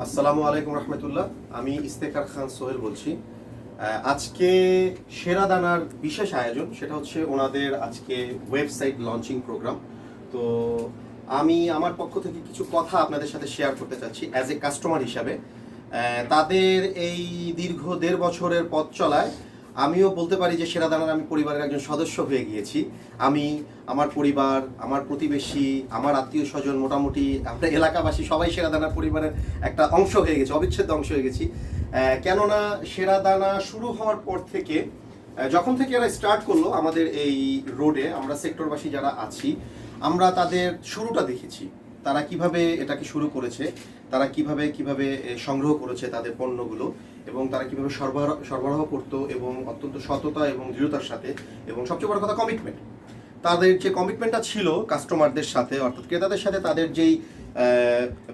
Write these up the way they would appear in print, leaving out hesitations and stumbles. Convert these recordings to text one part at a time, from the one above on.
আসসালামু আলাইকুম রহমতুল্লাহ। আমি ইস্তেখার খান সোহেল বলছি। আজকে সেরা দানার বিশেষ আয়োজন, সেটা হচ্ছে ওনাদের আজকে ওয়েবসাইট লঞ্চিং প্রোগ্রাম। তো আমি আমার পক্ষ থেকে কিছু কথা আপনাদের সাথে শেয়ার করতে চাচ্ছি অ্যাজ এ কাস্টমার হিসাবে। তাদের এই দীর্ঘ 1.5 বছরের পথ চলায় আমিও বলতে পারি যে সেরা দানার আমি পরিবারের একজন সদস্য হয়ে গিয়েছি। আমি, আমার পরিবার, আমার প্রতিবেশী, আমার আত্মীয় স্বজন, মোটামুটি আমরা এলাকাবাসী সবাই সেরা দানার পরিবারের একটা অংশ হয়ে গেছি, অবিচ্ছেদ্য অংশ হয়ে গেছি। কেননা সেরা দানা শুরু হওয়ার পর থেকে, যখন থেকে এরা স্টার্ট করলো আমাদের এই রোডে, আমরা সেক্টরবাসী যারা আছি, আমরা তাদের শুরুটা দেখেছি। তারা কিভাবে এটাকে শুরু করেছে, তারা কিভাবে সংগ্রহ করেছে তাদের পণ্যগুলো, এবং তারা কিভাবে সরবরাহ করতো, এবং অত্যন্ত সততা এবং দৃঢ়তার সাথে, এবং সবচেয়ে বড় কথা কমিটমেন্ট। তাদের যে কমিটমেন্টটা ছিল কাস্টমারদের সাথে, অর্থাৎ ক্রেতাদের সাথে তাদের যেই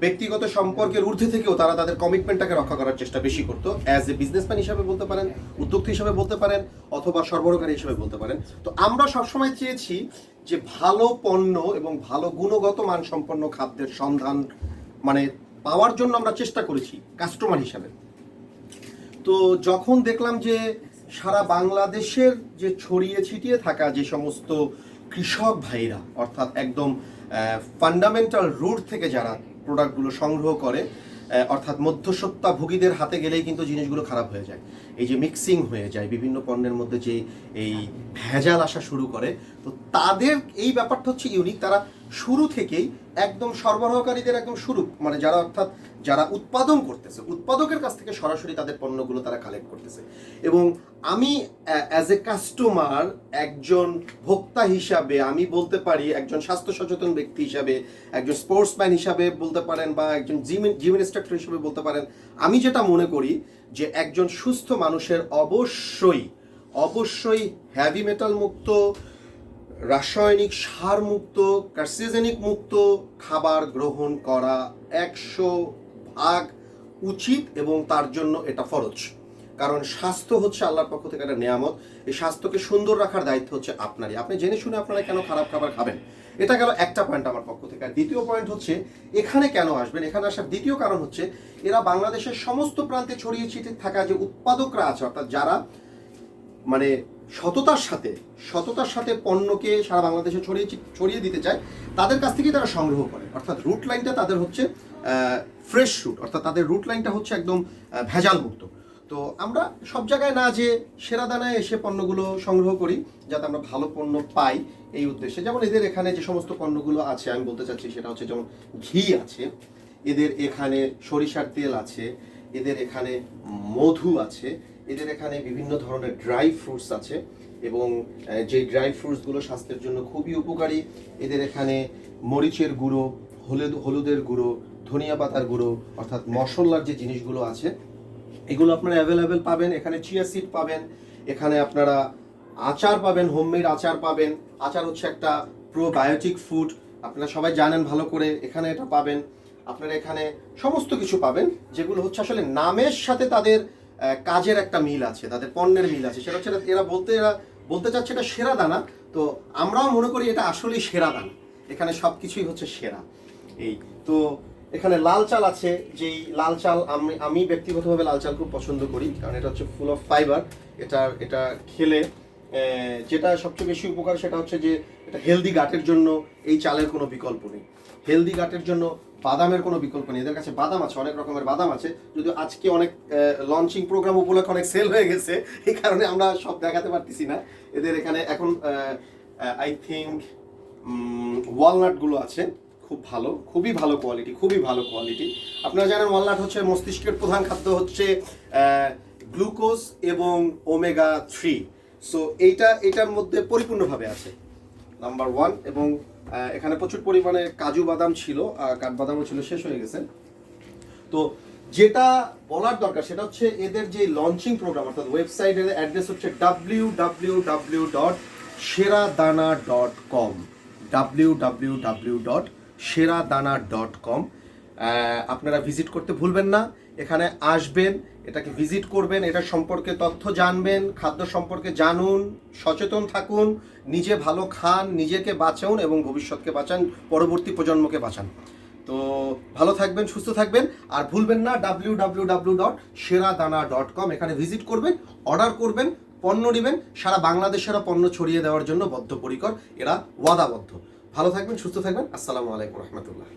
ব্যক্তিগত সম্পর্কের ঊর্ধ্বে থেকেও তারা তাদের কমিটমেন্টটাকে রক্ষা করার চেষ্টা বেশি করতো। অ্যাজ এ বিজনেসম্যান হিসাবে বলতে পারেন, উদ্যোক্তা হিসাবে বলতে পারেন, অথবা সরবরাহকারী হিসাবে বলতে পারেন। তো আমরা সবসময় চেয়েছি যে ভালো পণ্য এবং ভালো গুণগত মানসম্পন্ন খাদ্যের সন্ধান মানে পাওয়ার জন্য আমরা চেষ্টা করেছি কাস্টমার হিসাবে। তো যখন দেখলাম যে সারা বাংলাদেশের যে ছড়িয়ে ছিটিয়ে থাকা যে সমস্ত কৃষক ভাইরা, অর্থাৎ একদম ফান্ডামেন্টাল রুট থেকে যারা প্রোডাক্টগুলো সংগ্রহ করে, অর্থাৎ মধ্যস্বত্বভোগীদের হাতে গেলেই কিন্তু জিনিসগুলো খারাপ হয়ে যায়। এই যে মিক্সিং হয়ে যায় বিভিন্ন পণ্যের মধ্যে, যে এই ভেজাল আসা শুরু করে, তো তাদের এই ব্যাপারটা হচ্ছে ইউনিক। তারা শুরু থেকেই একদম সরবরাহকারীদের একদম শুরু, মানে যারা অর্থাৎ যারা উৎপাদন করতেছে, উৎপাদকের কাছ থেকে সরাসরি তাদের পণ্যগুলো তারা কালেক্ট করতেছে। এবং আমি অ্যাজ এ কাস্টমার, একজন ভোক্তা হিসাবে, আমি বলতে পারি একজন স্বাস্থ্য সচেতন ব্যক্তি হিসাবে, একজন স্পোর্টসম্যান হিসাবে বলতে পারেন, বা একজন জিম ইনস্ট্রাক্টর হিসেবে বলতে পারেন, আমি যেটা মনে করি যে একজন সুস্থ মানুষের অবশ্যই হ্যাভি মেটাল মুক্ত, রাসায়নিক সার মুক্ত, কার্সিজেনিক মুক্ত খাবার গ্রহণ করা 100% উচিত, এবং তার জন্য এটা ফরজ। কারণ স্বাস্থ্য হচ্ছে আল্লাহর পক্ষ থেকে একটা নেয়ামত। এই স্বাস্থ্যকে সুন্দর রাখার দায়িত্ব হচ্ছে আপনারই। আপনি জেনে শুনে আপনারা কেন খারাপ খাবার খাবেন? এটা গেল একটা পয়েন্ট আমার পক্ষ থেকে। আর দ্বিতীয় পয়েন্ট হচ্ছে এখানে কেন আসবেন। এখানে আসার দ্বিতীয় কারণ হচ্ছে এরা বাংলাদেশের সমস্ত প্রান্তে ছড়িয়ে ছিটিয়ে থাকা যে উৎপাদকরা আছে, অর্থাৎ যারা মানে সততার সাথে পণ্যকে সারা বাংলাদেশে ছড়িয়ে দিতে চায়, তাদের কাছ থেকেই তারা সংগ্রহ করে। অর্থাৎ রুট লাইনটা তাদের হচ্ছে ফ্রেশ রুট, অর্থাৎ তাদের রুট লাইনটা হচ্ছে একদম ভেজাল মুক্ত। তো আমরা সব জায়গায় না যে সেরা দানায় এসে পণ্যগুলো সংগ্রহ করি, যাতে আমরা ভালো পণ্য পাই এই উদ্দেশ্যে। যেমন এদের এখানে যে সমস্ত পণ্যগুলো আছে আমি বলতে চাচ্ছি, সেটা হচ্ছে যেমন ঘি আছে, এদের এখানে সরিষার তেল আছে, এদের এখানে মধু আছে, এদের এখানে বিভিন্ন ধরনের ড্রাই ফ্রুটস আছে, এবং যে ড্রাই ফ্রুটসগুলো স্বাস্থ্যের জন্য খুবই উপকারী। এদের এখানে মরিচের গুঁড়ো, হলুদের গুঁড়ো, ধনিয়া পাতার গুঁড়ো, অর্থাৎ মশলার যে জিনিসগুলো আছে এগুলো আপনারা অ্যাভেলেবেল পাবেন। এখানে চিয়া সিড পাবেন, এখানে আপনারা আচার পাবেন, হোমমেড আচার পাবেন। আচার হচ্ছে একটা প্রোবায়োটিক ফুড, আপনারা সবাই জানেন ভালো করে। এখানে এটা পাবেন। আপনারা এখানে সমস্ত কিছু পাবেন যেগুলো হচ্ছে আসলে নামের সাথে তাদের কাজের একটা মিল আছে, তাদের পণ্যের মিল আছে। সেটা হচ্ছে এরা বলতে চাচ্ছে এটা সেরা দানা। তো আমরাও মনে করি এটা আসলেই সেরা দানা। এখানে সব কিছুই হচ্ছে সেরা। এই তো এখানে লাল চাল আছে, যেই লাল চাল আমি ব্যক্তিগতভাবে লাল চাল খুব পছন্দ করি, কারণ এটা হচ্ছে ফুল অফ ফাইবার। এটা খেলে যেটা সবচেয়ে বেশি উপকার সেটা হচ্ছে যে এটা হেলদি গাটের জন্য এই চালের কোনো বিকল্প নেই। হেলদি গাটের জন্য বাদামের কোনো বিকল্প নেই। এদের কাছে বাদাম আছে, অনেক রকমের বাদাম আছে, যদিও আজকে অনেক লঞ্চিং প্রোগ্রাম উপলক্ষে অনেক সেল হয়ে গেছে, এই কারণে আমরা সব দেখাতে পারতেছি না। এদের এখানে এখন আই থিঙ্ক ওয়ালনাটগুলো আছে, খুবই ভালো কোয়ালিটি। আপনারা জানেন ওয়ালনাট হচ্ছে মস্তিষ্কের প্রধান খাদ্য হচ্ছে গ্লুকোজ এবং ওমেগা 3। সো এইটার মধ্যে পরিপূর্ণভাবে আছে নাম্বার 1। এবং এখানে প্রচুর পরিমাণে কাজু বাদাম ছিল, কাঠবাদামও ছিল, শেষ হয়ে গেছে। তো যেটা বলার দরকার সেটা হচ্ছে এদের যে লঞ্চিং প্রোগ্রাম, অর্থাৎ ওয়েবসাইটের অ্যাড্রেস হচ্ছে www.seradana.com www.seradana.com। আপনারা ভিজিট করতে ভুলবেন না। এখানে আসবেন, এটাকে ভিজিট করবেন, এটা সম্পর্কে তথ্য জানবেন, খাদ্য সম্পর্কে জানুন, সচেতন থাকুন, নিজে ভালো খান, নিজেকে বাঁচান এবং ভবিষ্যৎকে বাঁচান, পরবর্তী প্রজন্মকে বাঁচান। তো ভালো থাকবেন, সুস্থ থাকবেন, আর ভুলবেন না www.sheradana.com এখানে ভিজিট করবেন, অর্ডার করবেন, পণ্য নেবেন। সারা বাংলাদেশেরা পণ্য ছড়িয়ে দেওয়ার জন্য বদ্ধপরিকর, এরা ওয়াদাবদ্ধ। ভালো থাকবেন, সুস্থ থাকবেন। আসসালামু আলাইকুম রহমতুল্লাহ।